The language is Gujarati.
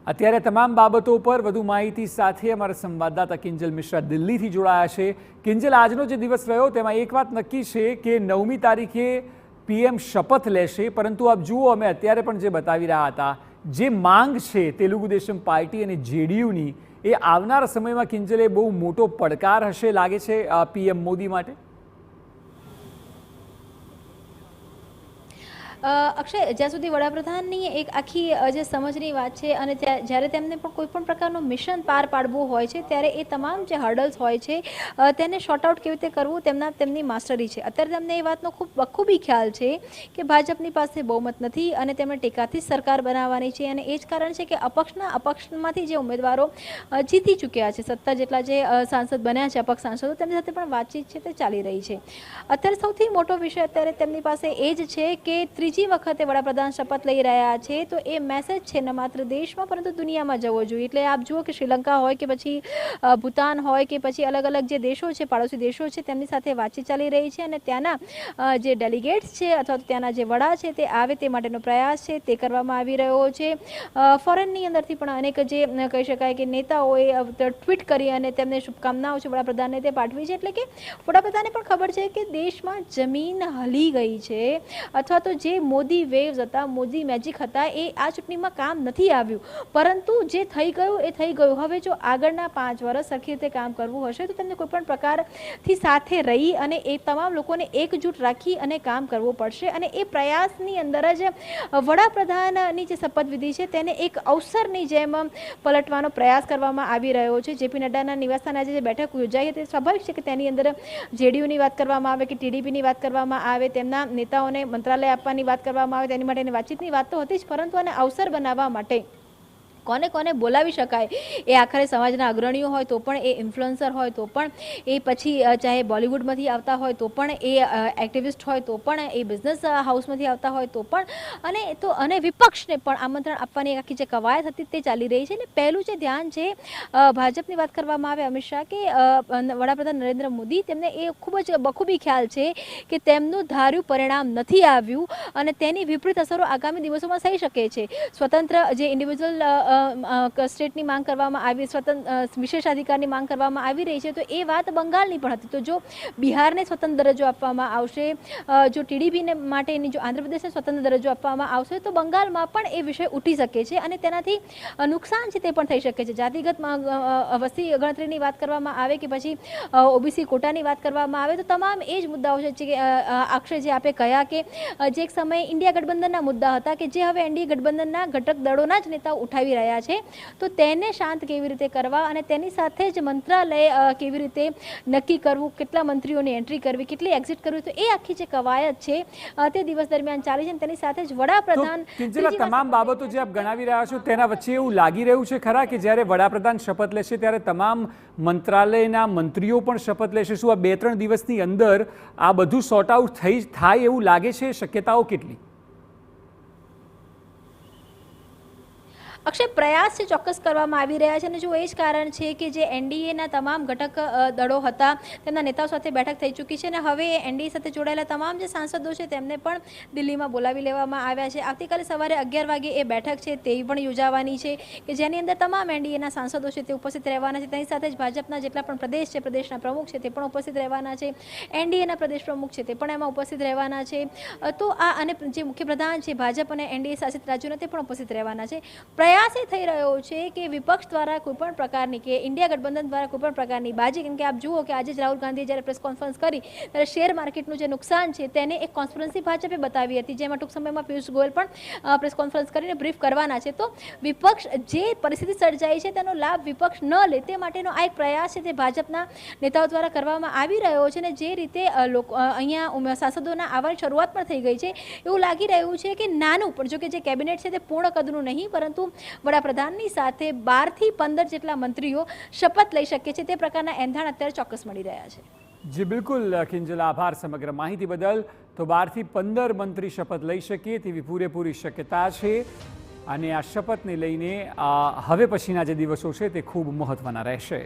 અત્યારે તમામ બાબતો પર વધુ માહિતી સાથે અમારા સંવાદદાતા કિંજલ મિશ્રા દિલ્હીથી જોડાયા છે। કિંજલ, આજનો જે દિવસ રહ્યો તેમાં એક વાત નક્કી છે કે 9મી તારીખે પીએમ શપથ લેશે, પરંતુ આપ જુઓ અમે અત્યારે પણ જે બતાવી રહ્યા હતા, જે માંગ છે તેલુગુ દેશમ પાર્ટી અને જેડીયુની, એ આવનારા સમયમાં કિંજલે બહુ મોટો પડકાર હશે લાગે છે પીએમ મોદી માટે। અક્ષય, જ્યાં સુધી વડાપ્રધાનની એક આખી જે સમજની વાત છે અને જ્યારે તેમને પણ કોઈ પણ પ્રકારનું મિશન પાર પાડવું હોય છે ત્યારે એ તમામ જે હર્ડલ્સ હોય છે તેને શોર્ટ આઉટ કેવી રીતે કરવું તેમની માસ્ટરી છે। અત્યારે તેમને એ વાતનો ખૂબ બખૂબી ખ્યાલ છે કે ભાજપની પાસે બહુમત નથી અને તેમણે ટેકાથી સરકાર બનાવવાની છે, અને એ જ કારણ છે કે અપક્ષમાંથી જે ઉમેદવારો જીતી ચૂક્યા છે, 17 જેટલા જે સાંસદ બન્યા છે અપક્ષ સાંસદો, તેમની સાથે પણ વાતચીત છે તે ચાલી રહી છે। અત્યારે સૌથી મોટો વિષય અત્યારે તેમની પાસે એ જ છે કે ત્રીજી વખતે વડાપ્રધાન શપથ લઈ રહ્યા છે તો એ મેસેજ છે ન માત્ર દેશમાં પરંતુ દુનિયામાં જવો જોઈએ। એટલે આપ જુઓ કે શ્રીલંકા હોય કે પછી ભૂતાન હોય કે પછી અલગ અલગ જે દેશો છે, પાડોશી દેશો છે, તેમની સાથે વાતચીત ચાલી રહી છે અને ત્યાંના જે ડેલિગેટ્સ છે અથવા તો ત્યાંના જે વડા છે તે આવે તે માટેનો પ્રયાસ છે તે કરવામાં આવી રહ્યો છે। ફોરેનની અંદરથી પણ અનેક જે કહી શકાય કે નેતાઓએ ટ્વીટ કરી અને તેમને શુભકામનાઓ છે વડાપ્રધાનને તે પાઠવી છે। એટલે કે વડાપ્રધાનને પણ ખબર છે કે દેશમાં જમીન હલી ગઈ છે અથવા તો જે મોદી વેવ્સ હતા, મોદી મેજિક હતા, એ આ ચૂંટણીમાં કામ નથી આવ્યું, પરંતુ જે થઈ ગયું એ થઈ ગયું। હવે જો આગળના 5 વર્ષ સરખી રીતે કામ કરવું હશે તો તેમને કોઈ પણ પ્રકારથી સાથે રહી અને એ તમામ લોકોને એકજૂટ રાખી અને કામ કરવું પડશે। અને એ પ્રયાસની અંદર જ વડાપ્રધાનની જે શપથવિધિ છે તેને એક અવસરની જેમ પલટવાનો પ્રયાસ કરવામાં આવી રહ્યો છે। જેપી નડ્ડાના નિવાસસ્થાને આજે જે બેઠક યોજાઈ હતી, સ્વાભાવિક છે કે તેની અંદર જેડીયુની વાત કરવામાં આવે કે ટીડીપીની વાત કરવામાં આવે, તેમના નેતાઓને મંત્રાલય આપવાની વાત કરવામાં આવે, તેની માટેની વાતચીતની વાત તો હતી જ, પરંતુ આને અવસર બનાવવા માટે કોને કોને બોલાવી શકાય, એ આખરે સમાજના અગ્રણીઓ હોય તો પણ, એ ઇન્ફ્લુએન્સર હોય તો પણ, એ પછી ચાહે બોલિવૂડમાંથી આવતા હોય તો પણ, એ એક્ટિવિસ્ટ હોય તો પણ, એ બિઝનેસ હાઉસમાંથી આવતા હોય તો પણ, અને વિપક્ષને પણ આમંત્રણ આપવાની આખી જે કવાયત હતી તે ચાલી રહી છે। અને પહેલું જે ધ્યાન છે ભાજપની વાત કરવામાં આવે, અમિત શાહ કે વડાપ્રધાન નરેન્દ્ર મોદી, તેમને એ ખૂબ જ બખૂબી ખ્યાલ છે કે તેમનું ધાર્યું પરિણામ નથી આવ્યું અને તેની વિપરીત અસરો આગામી દિવસોમાં થઈ શકે છે। સ્વતંત્ર જે ઇન્ડિવિજ્યુઅલ સ્ટેટની માંગ કરવામાં આવી, વિશેષાધિકારની માંગ કરવામાં આવી રહી છે, તો એ વાત બંગાળની પણ હતી। તો જો બિહારને સ્વતંત્ર દરજ્જો આપવામાં આવશે, જો ટીડીપીને માટેની જો આંધ્રપ્રદેશને સ્વતંત્ર દરજ્જો આપવામાં આવશે તો બંગાળમાં પણ એ વિષય ઉઠી શકે છે અને તેનાથી નુકસાન છે તે પણ થઈ શકે છે। જાતિગત વસ્તી ગણતરીની વાત કરવામાં આવે કે પછી ઓબીસી કોટાની વાત કરવામાં આવે તો તમામ એ જ મુદ્દાઓ છે કે અક્ષય જે આપે કહ્યા કે જે એક સમયે ઇન્ડિયા ગઠબંધનના મુદ્દા હતા કે જે હવે એનડીએ ગઠબંધનના ઘટક દળોના જ નેતાઓ ઉઠાવી રહ્યા છે, તો તેને શાંત કેવી રીતે કરવા અને તેની સાથે જ મંત્રાલય કેવી રીતે નક્કી કરવું, કેટલા મંત્રીઓની એન્ટ્રી કરવી, કેટલી એક્ઝિટ કરવી, તો એ આખી જે કવાયત છે તે દિવસ દરમિયાન ચાલી છે। તેની સાથે જ વડાપ્રધાન તમામ બાબતો જે આપ ગણાવી રહ્યા છો તેના વચ્ચે એવું લાગી રહ્યું છે ખરા કે જ્યારે વડાપ્રધાન શપથ લેશે ત્યારે તમામ મંત્રાલયના મંત્રીઓ પણ શપથ લેશે? શું આ 2-3 દિવસની અંદર આ બધું સોર્ટ આઉટ થાય એવું લાગે છે? શક્યતાઓ કેટલી? અક્ષય, પ્રયાસ છે ચોક્કસ કરવામાં આવી રહ્યા છે અને જો એ જ કારણ છે કે જે એનડીએના તમામ ઘટક દળો હતા તેમના નેતાઓ સાથે બેઠક થઈ ચૂકી છે અને હવે એનડીએ સાથે જોડાયેલા તમામ જે સાંસદો છે તેમને પણ દિલ્હીમાં બોલાવી લેવામાં આવ્યા છે। આવતીકાલે સવારે 11 વાગે એ બેઠક છે તે પણ યોજાવાની છે કે જેની અંદર તમામ એનડીએના સાંસદો છે તે ઉપસ્થિત રહેવાના છે। તેની સાથે જ ભાજપના જેટલા પણ પ્રદેશ છે, પ્રદેશના પ્રમુખ છે તે પણ ઉપસ્થિત રહેવાના છે, એનડીએના પ્રદેશ પ્રમુખ છે તે પણ એમાં ઉપસ્થિત રહેવાના છે, તો આ અને જે મુખ્યપ્રધાન છે ભાજપ અને એનડીએ શાસિત રાજ્યોના તે પણ ઉપસ્થિત રહેવાના છે। પ્રયાસ એ થઈ રહ્યો છે કે વિપક્ષ દ્વારા કોઈપણ પ્રકારની કે ઇન્ડિયા ગઠબંધન દ્વારા કોઈપણ પ્રકારની બાજી, કેમ કે આપ જુઓ કે આજે જ રાહુલ ગાંધીએ જ્યારે પ્રેસ કોન્ફરન્સ કરી ત્યારે શેર માર્કેટનું જે નુકસાન છે તેને એક કોન્સ્પિરન્સી ભાજપે બતાવી હતી, જેમાં ટૂંક સમયમાં પિયુષ ગોયલ પણ પ્રેસ કોન્ફરન્સ કરીને બ્રીફ કરવાના છે। તો વિપક્ષ જે પરિસ્થિતિ સર્જાઈ છે તેનો લાભ વિપક્ષ ન લે તે માટેનો આ એક પ્રયાસ છે તે ભાજપના નેતાઓ દ્વારા કરવામાં આવી રહ્યો છે અને જે રીતે અહીંયા સાંસદોના આવવાની શરૂઆત પણ થઈ ગઈ છે, એવું લાગી રહ્યું છે કે નાનું પણ, જો કે જે કેબિનેટ છે તે પૂર્ણ કદનું નહીં પરંતુ વડાપ્રધાનની સાથે 12 થી 15 જેટલા મંત્રીઓ શપથ લઈ શકે છે તે પ્રકારના એંધાણ અત્યારે ચોક્કસ મળી રહ્યા છે। જી બિલકુલ કિંજલ, આભાર સમગ્ર માહિતી બદલ। તો 12 થી 15 મંત્રી શપથ લઈ શકે તેવી પૂરેપૂરી શક્યતા છે અને આ શપથને લઈને હવે પછીના જે દિવસો છે તે ખૂબ મહત્વના રહેશે।